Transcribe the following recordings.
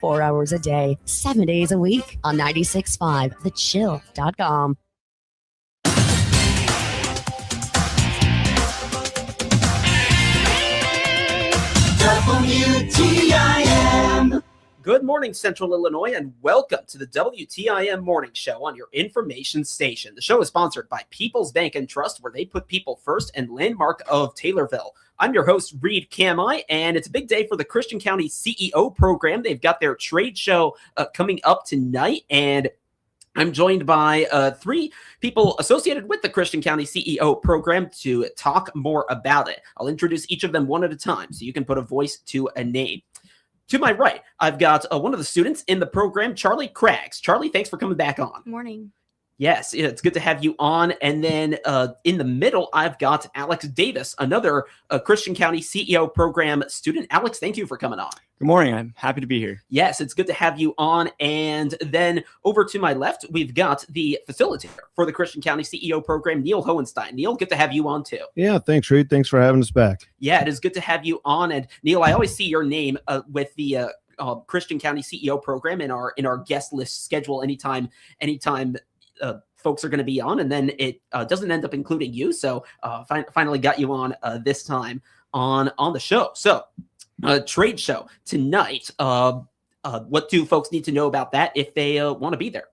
4 hours a day, 7 days a week on 96.5, thechill.com. WTIM. Good morning, Central Illinois, and welcome to the WTIM Morning Show on your information station. The show is sponsored by People's Bank and Trust, where they put people first, and Landmark of Taylorville. I'm your host, Reed Kamai, and it's a big day for the Christian County CEO program. They've got their trade show coming up tonight, and I'm joined by three people associated with the Christian County CEO program to talk more about it. I'll introduce each of them one at a time so you can put a voice to a name. To my right, I've got one of the students in the program, Charlie Craggs. Charlie, thanks for coming back on. Morning. Yes, it's good to have you on. And then in the middle, I've got Alex Davis, another Christian County CEO program student. Alex, thank you for coming on. Good morning. I'm happy to be here. Yes, it's good to have you on. And then over to my left, we've got the facilitator for the Christian County CEO program, Neil Hohenstein. Neil, good to have you on too. Yeah, thanks, Reed. Thanks for having us back. Yeah, it is good to have you on. And Neil, I always see your name with the Christian County CEO program in our guest list schedule anytime folks are going to be on, and then it doesn't end up including you. So finally got you on this time on the show. So trade show tonight. What do folks need to know about that if they want to be there?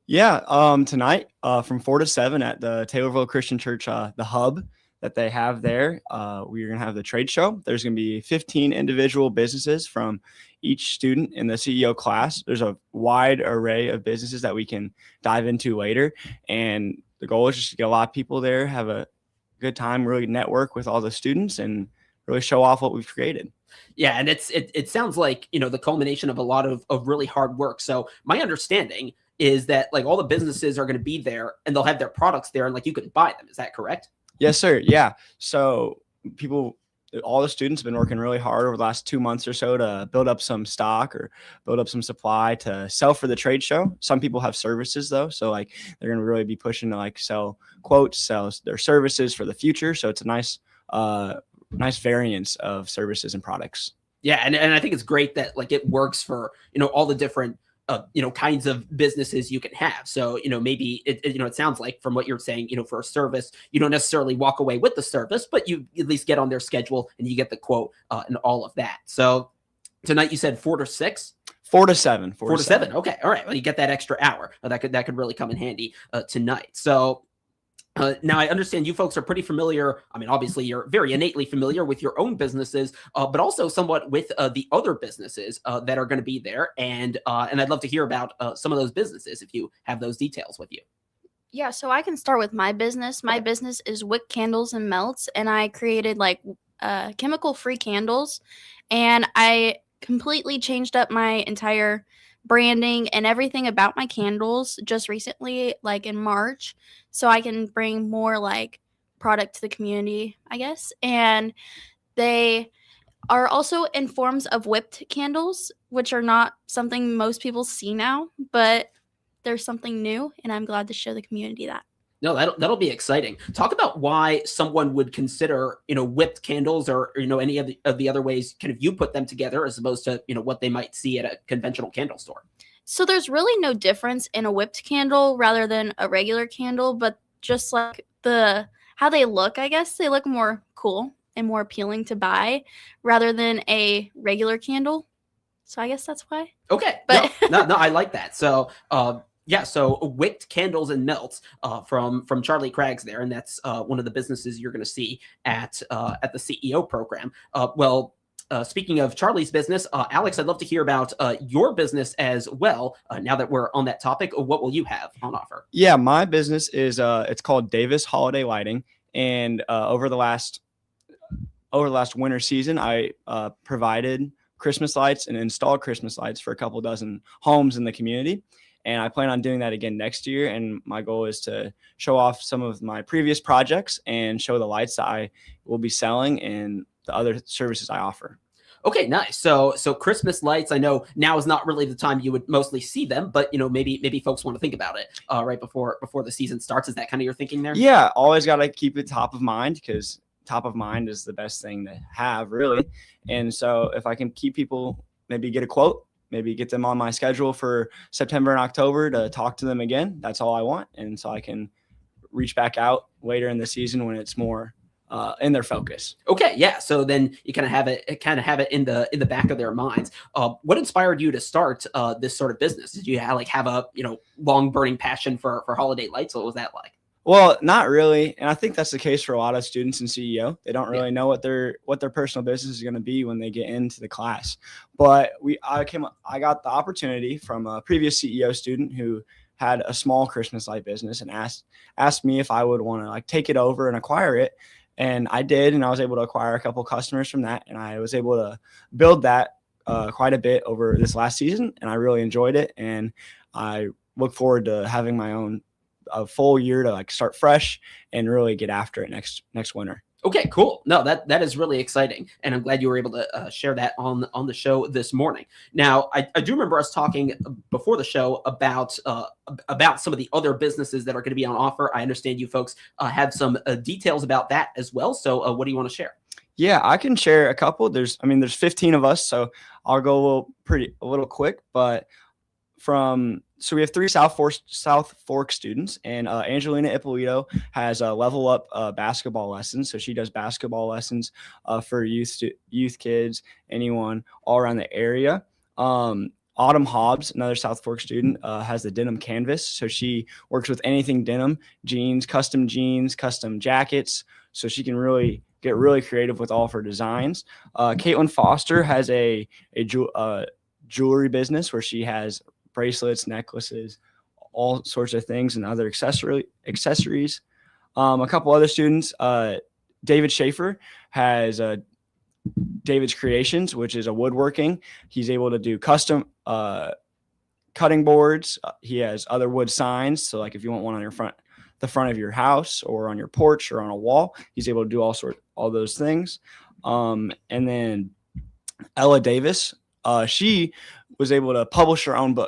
Yeah, tonight from 4 to 7 at the Taylorville Christian Church, the hub that they have there, we're going to have the trade show. There's going to be 15 individual businesses from each student in the CEO class. There's a wide array of businesses that we can dive into later. And the goal is just to get a lot of people there, have a good time, really network with all the students and really show off what we've created. Yeah, and it sounds like, the culmination of a lot of really hard work. So my understanding is that like all the businesses are going to be there and they'll have their products there and like you can buy them. Is that correct? Yes, sir. Yeah. So all the students have been working really hard over the last 2 months or so to build up some stock or build up some supply to sell for the trade show. Some people have services though. So like they're going to really be pushing to like sell quotes, sell their services for the future. So it's a nice variance of services and products. Yeah. And I think it's great that like it works for, all the different kinds of businesses you can have. So, maybe it sounds like from what you're saying, for a service, you don't necessarily walk away with the service, but you at least get on their schedule and you get the quote and all of that. So tonight you said 4 to 6? 4 to 7. 4 to 7. Okay. All right. Well, you get that extra hour. That could really come in handy tonight. So now I understand you folks are pretty familiar. I mean, obviously you're very innately familiar with your own businesses, but also somewhat with the other businesses that are going to be there. And I'd love to hear about some of those businesses if you have those details with you. Yeah, so I can start with my business. My business is Wick Candles and Melts, and I created like chemical-free candles, and I completely changed up my entire branding and everything about my candles just recently, like in March, so I can bring more like product to the community, I guess. And they are also in forms of whipped candles, which are not something most people see now, but there's something new, and I'm glad to show the community that. No, that'll be exciting. Talk about why someone would consider, whipped candles or, any of the other ways kind of you put them together as opposed to, what they might see at a conventional candle store. So there's really no difference in a whipped candle rather than a regular candle, but just like how they look, I guess they look more cool and more appealing to buy rather than a regular candle. So I guess that's why. Okay. But no, I like that. So, yeah, so Wicked Candles and Melts from Charlie Craggs there, and that's one of the businesses you're going to see at the CEO program. Speaking of Charlie's business, Alex, I'd love to hear about your business as well. Now that we're on that topic, what will you have on offer? Yeah, my business is it's called Davis Holiday Lighting, and over the last winter season, I provided Christmas lights and installed Christmas lights for a couple dozen homes in the community. And I plan on doing that again next year. And my goal is to show off some of my previous projects and show the lights that I will be selling and the other services I offer. Okay, nice. So Christmas lights, I know now is not really the time you would mostly see them, but maybe folks want to think about it right before the season starts. Is that kind of your thinking there? Yeah, always got to keep it top of mind because top of mind is the best thing to have, really. And so if I can keep people, maybe get a quote maybe get them on my schedule for September and October to talk to them again. That's all I want. And so I can reach back out later in the season when it's more in their focus. Okay, yeah. So then you kind of have it in the back of their minds. What inspired you to start this sort of business? Did you have a long burning passion for holiday lights? What was that like? Well, not really, and I think that's the case for a lot of students in CEO. They don't really know what their personal business is going to be when they get into the class. But I got the opportunity from a previous CEO student who had a small Christmas light business and asked me if I would want to take it over and acquire it. And I did, and I was able to acquire a couple customers from that, and I was able to build that quite a bit over this last season, and I really enjoyed it. And I look forward to having my own a full year to start fresh and really get after it next winter. Okay, cool. No, that is really exciting, and I'm glad you were able to share that on the show this morning. Now, I do remember us talking before the show about some of the other businesses that are going to be on offer. I understand you folks have some details about that as well. So, what do you want to share? Yeah, I can share a couple. There's 15 of us, so I'll go a little quick, but so we have 3 South Fork students, and Angelina Ippolito has level up basketball lessons. So she does basketball lessons for youth kids, anyone all around the area. Autumn Hobbs, another South Fork student, has the denim canvas. So she works with anything denim, jeans, custom jackets. So she can really get really creative with all of her designs. Caitlin Foster has a jewelry business where she has bracelets, necklaces, all sorts of things, and other accessories. A couple other students, David Schaefer has David's Creations, which is a woodworking. He's able to do custom cutting boards. He has other wood signs. So if you want one on the front of your house or on your porch or on a wall, he's able to do all those things. And then Ella Davis, she was able to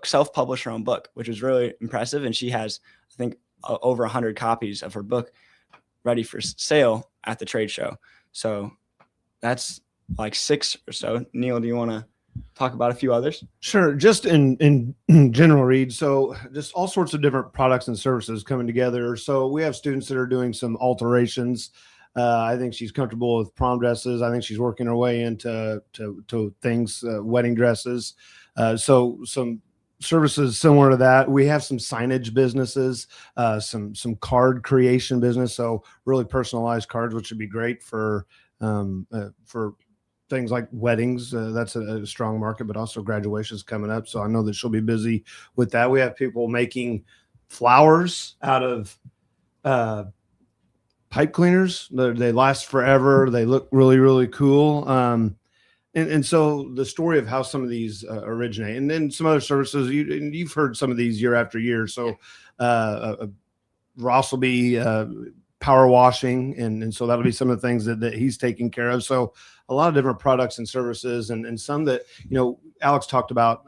self-publish her own book, which was really impressive. And she has, I think, over 100 copies of her book ready for sale at the trade show. So that's 6 or so. Neil, do you want to talk about a few others? Sure. Just in general, Reed. So just all sorts of different products and services coming together. So we have students that are doing some alterations. I think she's comfortable with prom dresses. I think she's working her way into things, wedding dresses. So some services similar to that. We have some signage businesses, some card creation business. So really personalized cards, which would be great for things like weddings. That's a strong market, but also graduations coming up. So I know that she'll be busy with that. We have people making flowers out of pipe cleaners. They last forever. They look really, really cool. And so the story of how some of these originate, and then some other services, you've heard some of these year after year. So Ross will be power washing, and so that'll be some of the things that he's taking care of. So a lot of different products and services, and some that, Alex talked about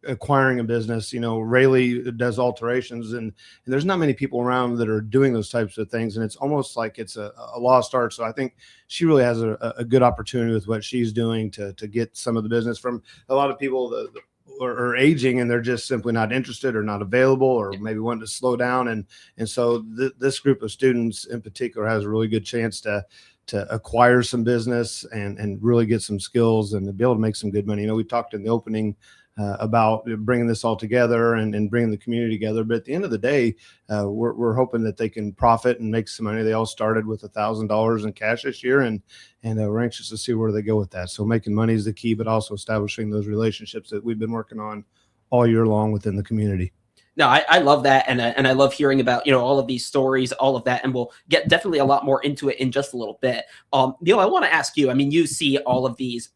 acquiring a business. Rayleigh does alterations, and there's not many people around that are doing those types of things, and it's almost like it's a lost art. So I think she really has a good opportunity with what she's doing to get some of the business from a lot of people that are aging, and they're just simply not interested or not available, or maybe wanting to slow down. And so this group of students in particular has a really good chance to acquire some business and really get some skills and to be able to make some good money. We talked in the opening about bringing this all together and bringing the community together. But at the end of the day, we're hoping that they can profit and make some money. They all started with $1,000 in cash this year, and we're anxious to see where they go with that. So making money is the key, but also establishing those relationships that we've been working on all year long within the community. No, I love that, and I love hearing about all of these stories, all of that, and we'll get definitely a lot more into it in just a little bit. Neil, I want to ask you. You see all of these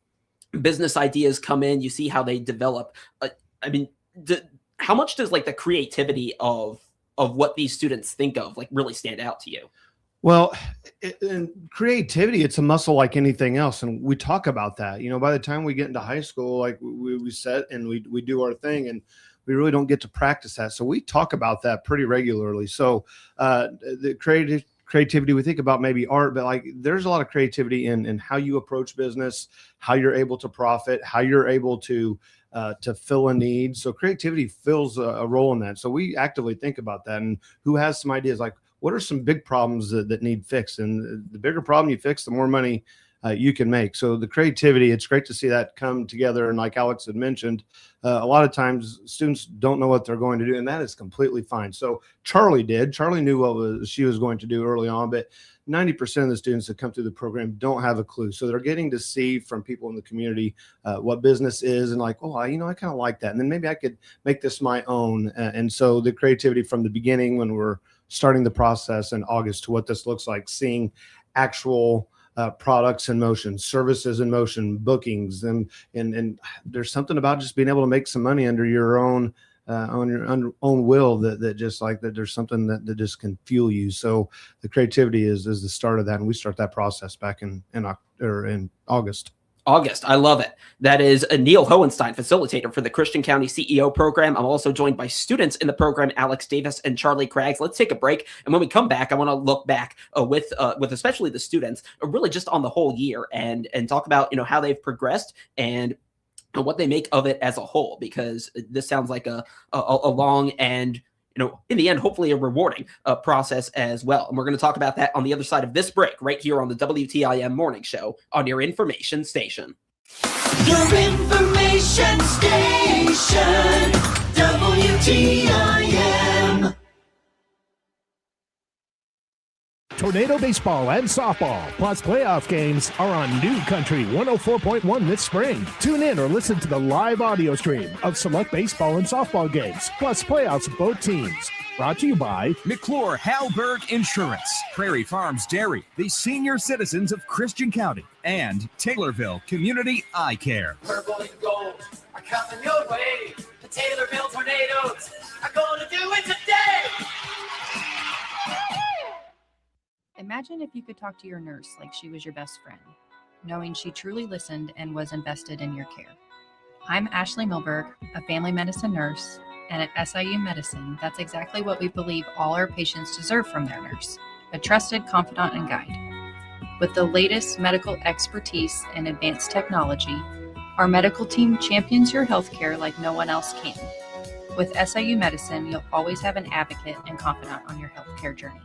business ideas come in. You see how they develop. How much does the creativity of what these students think of really stand out to you? Well, in creativity, it's a muscle like anything else. And we talk about that, by the time we get into high school, we set and we do our thing, and we really don't get to practice that. So we talk about that pretty regularly. So the creativity, we think about maybe art, but there's a lot of creativity in how you approach business, how you're able to profit, how you're able to to fill a need. So creativity fills a role in that. So we actively think about that, and who has some ideas like, what are some big problems that need fixed? And the bigger problem you fix, the more money you can make. So the creativity, it's great to see that come together. And like Alex had mentioned, a lot of times students don't know what they're going to do, and that is completely fine. So Charlie knew what she was going to do early on, but 90% of the students that come through the program don't have a clue. So they're getting to see from people in the community what business is, and like, oh, I kind of like that. And then maybe I could make this my own. And so the creativity from the beginning, when we're starting the process in August, to what this looks like, seeing actual products in motion, services in motion, bookings, and there's something about just being able to make some money under your own own will that just like that. There's something that just can fuel you. So the creativity is the start of that, and we start that process back in August. I love it. That is Neil Hohenstein, facilitator for the Christian County CEO program. I'm also joined by students in the program, Alex Davis and Charlie Craggs. Let's take a break. And when we come back, I want to look back with especially the students, really just on the whole year, and talk about, how they've progressed and what they make of it as a whole, because this sounds like a long and, in the end, hopefully a rewarding process as well. And we're going to talk about that on the other side of this break, right here on the WTIM Morning Show on your information station. Your information station, WTIM. Tornado baseball and softball, plus playoff games, are on New Country 104.1 this spring. Tune in or listen to the live audio stream of select baseball and softball games, plus playoffs of both teams. Brought to you by McClure Halberg Insurance, Prairie Farms Dairy, the senior citizens of Christian County, and Taylorville Community Eye Care. Purple and gold are coming your way. The Taylorville Tornadoes are going to do it today. Imagine if you could talk to your nurse like she was your best friend, knowing she truly listened and was invested in your care. I'm Ashley Milberg, a family medicine nurse, and at SIU Medicine, that's exactly what we believe all our patients deserve from their nurse, a trusted confidant and guide. With the latest medical expertise and advanced technology, our medical team champions your healthcare like no one else can. With SIU Medicine, you'll always have an advocate and confidant on your healthcare journey.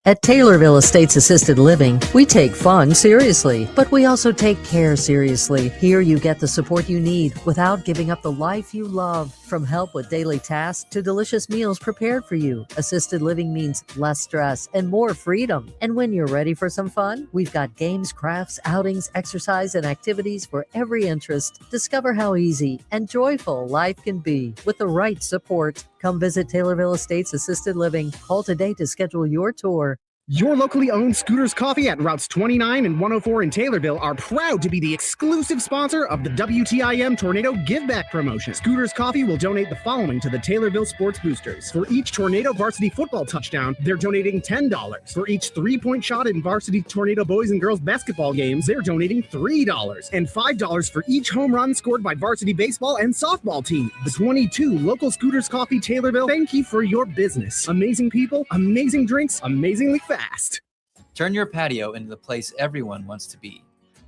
At Taylorville Estates Assisted Living, we take fun seriously, but we also take care seriously. Here you get the support you need without giving up the life you love. From help with daily tasks to delicious meals prepared for you, assisted living means less stress and more freedom. And when you're ready for some fun, we've got games, crafts, outings, exercise, and activities for every interest. Discover how easy and joyful life can be with the right support. Come visit Taylorville Estates Assisted Living. Call today to schedule your tour. your locally owned Scooters Coffee at routes 29 and 104 in Taylorville are proud to be the exclusive sponsor of the WTIM Tornado Give Back promotion. Scooters Coffee will donate the following to the Taylorville Sports Boosters. For each Tornado varsity football touchdown, they're donating $10. For each three-point shot in varsity Tornado boys and girls basketball games, they're donating $3. And $5 for each home run scored by varsity baseball and softball team. The 22 local Scooters Coffee Taylorville, thank you for your business. Amazing people, amazing drinks, amazingly fast. Turn your patio into the place everyone wants to be.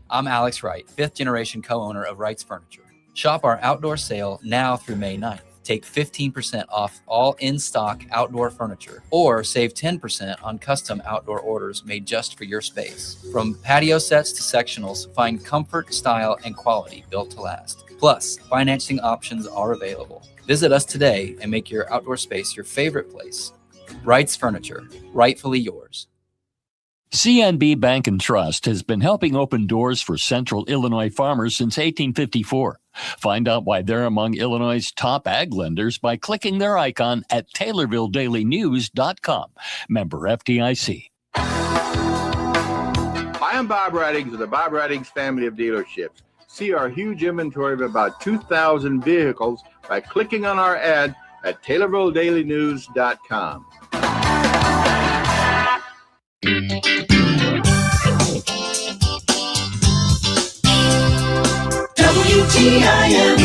I'm Alex Wright, 5th generation co-owner of Wright's Furniture. Shop our outdoor sale now through May 9th. Take 15% off all in-stock outdoor furniture or save 10% on custom outdoor orders made just for your space. From patio sets to sectionals, find comfort, style, and quality built to last. Plus, financing options are available. Visit us today and make your outdoor space your favorite place. Wright's Furniture, rightfully yours. CNB Bank and Trust has been helping open doors for Central Illinois farmers since 1854. Find out why they're among Illinois' top ag lenders by clicking their icon at TaylorvilleDailyNews.com. Member FDIC. Hi, I'm Bob Reddings of the Bob Reddings family of dealerships. See our huge inventory of about 2,000 vehicles by clicking on our ad at TaylorvilleDailyNews.com. WTIM.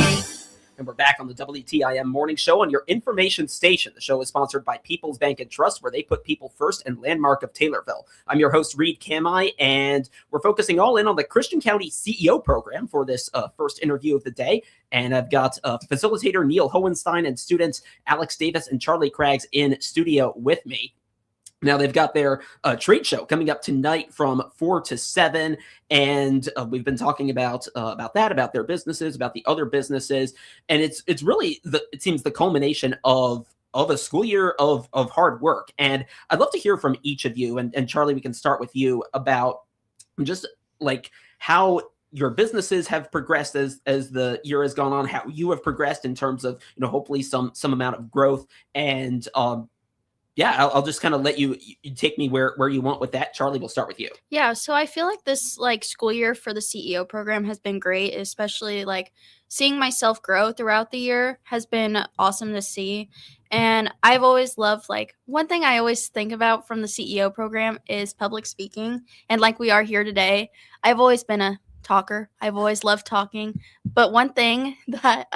And we're back on the WTIM Morning Show on your information station. The show is sponsored by People's Bank and Trust, where they put people first, and Landmark of Taylorville. I'm your host, Reed Kamai, and we're focusing all in on the Christian County CEO program for this first interview of the day. And I've got facilitator Neil Hohenstein and students Alex Davis and Charlie Craggs in studio with me. Now, they've got their trade show coming up tonight from 4 to 7, and we've been talking about their businesses, about the other businesses, and it's really, it seems, the culmination of a school year of hard work. And I'd love to hear from each of you, and Charlie, we can start with you, about just like how your businesses have progressed as the year has gone on, how you have progressed in terms of, hopefully some amount of growth. And yeah, I'll just kind of let you take me where you want with that. Charlie, we'll start with you. Yeah, so I feel like this school year for the CEO program has been great, especially seeing myself grow throughout the year has been awesome to see. And I've always loved, one thing I always think about from the CEO program is public speaking. And like we are here today, I've always been a talker. I've always loved talking. But one thing that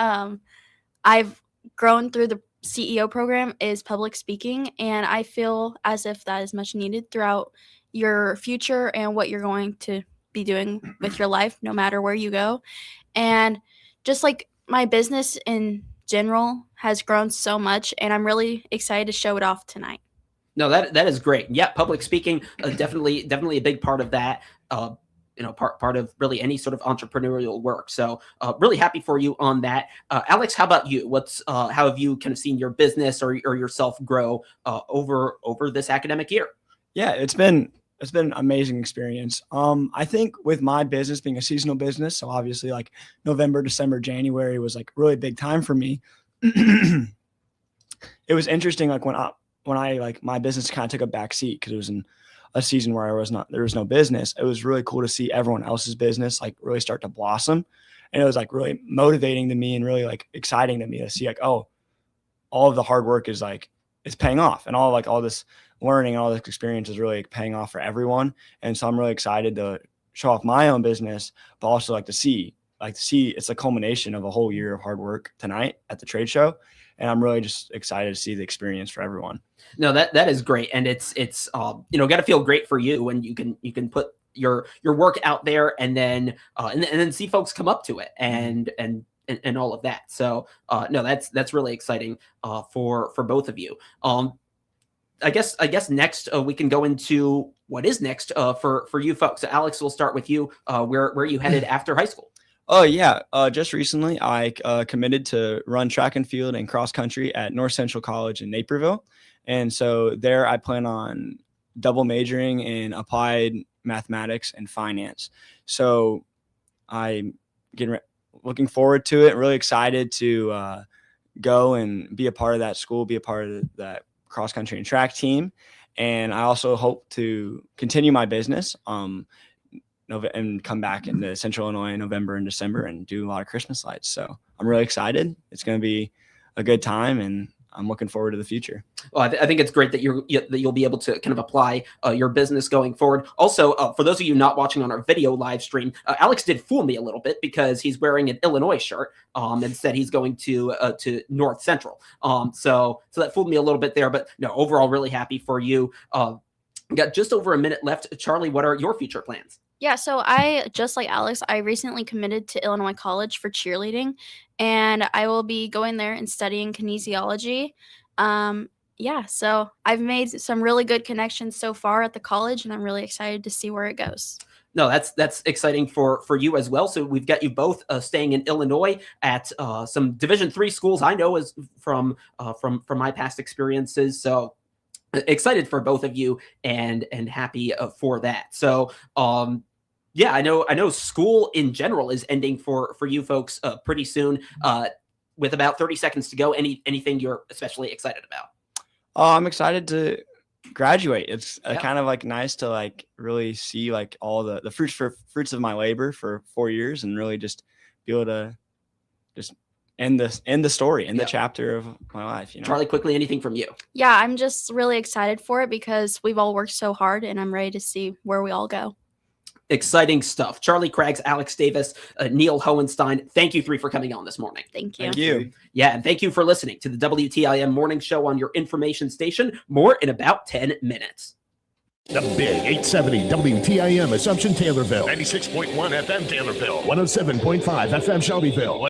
I've grown through the CEO program is public speaking, and I feel as if that is much needed throughout your future and what you're going to be doing with your life, no matter where you go. And just my business in general has grown so much, and I'm really excited to show it off tonight. No, that is great. Yeah, public speaking, definitely a big part of that. Part of really any sort of entrepreneurial work. So really happy for you on that. Alex, how about you? How have you kind of seen your business or yourself grow over this academic year? Yeah, it's been an amazing experience. I think with my business being a seasonal business, so obviously November, December, January was really big time for me. It was interesting when I my business kind of took a back seat because it was in a season where there was no business. It was really cool to see everyone else's business really start to blossom. And it was really motivating to me and really exciting to me to see all of the hard work is paying off, and all this learning and all this experience is really paying off for everyone. And so I'm really excited to show off my own business, but also to see it's a culmination of a whole year of hard work tonight at the trade show. And I'm really just excited to see the experience for everyone. No, that is great. And it's got to feel great for you when you can put your work out there and then see folks come up to it and all of that. So no, that's really exciting for both of you. I guess next we can go into what is next for you folks. So Alex, we'll start with you. Where are you headed after high school? Oh, yeah. Just recently, I committed to run track and field and cross country at North Central College in Naperville. And so there I plan on double majoring in applied mathematics and finance. So I'm looking forward to it, really excited to go and be a part of that school, be a part of that cross country and track team. And I also hope to continue my business and come back into Central Illinois in November and December and do a lot of Christmas lights. So I'm really excited. It's going to be a good time, and I'm looking forward to the future. Well, I think it's great that you'll be able to kind of apply your business going forward. Also, for those of you not watching on our video live stream, Alex did fool me a little bit because he's wearing an Illinois shirt and said he's going to North Central. So that fooled me a little bit there. But no, overall, really happy for you. Got just over a minute left. Charlie, what are your future plans? Yeah, so just like Alex, I recently committed to Illinois College for cheerleading, and I will be going there and studying kinesiology. Yeah, so I've made some really good connections so far at the college, and I'm really excited to see where it goes. No, that's exciting for you as well. So we've got you both staying in Illinois at some Division III schools. I know as from my past experiences. So excited for both of you and happy for that. So yeah, I know school in general is ending for you folks pretty soon. With about 30 seconds to go, anything you're especially excited about? I'm excited to graduate. It's kind of nice to really see all the fruits of my labor for 4 years, and really just be able to just end the story, the chapter of my life. Charlie, quickly, anything from you? Yeah, I'm just really excited for it because we've all worked so hard, and I'm ready to see where we all go. Exciting stuff. Charlie Craggs, Alex Davis, Neil Hohenstein. Thank you three for coming on this morning. Thank you. Thank you. Yeah, and thank you for listening to the WTIM morning show on your information station. More in about 10 minutes. The Big 870 WTIM Assumption Taylorville. 96.1 FM Taylorville. 107.5 FM Shelbyville.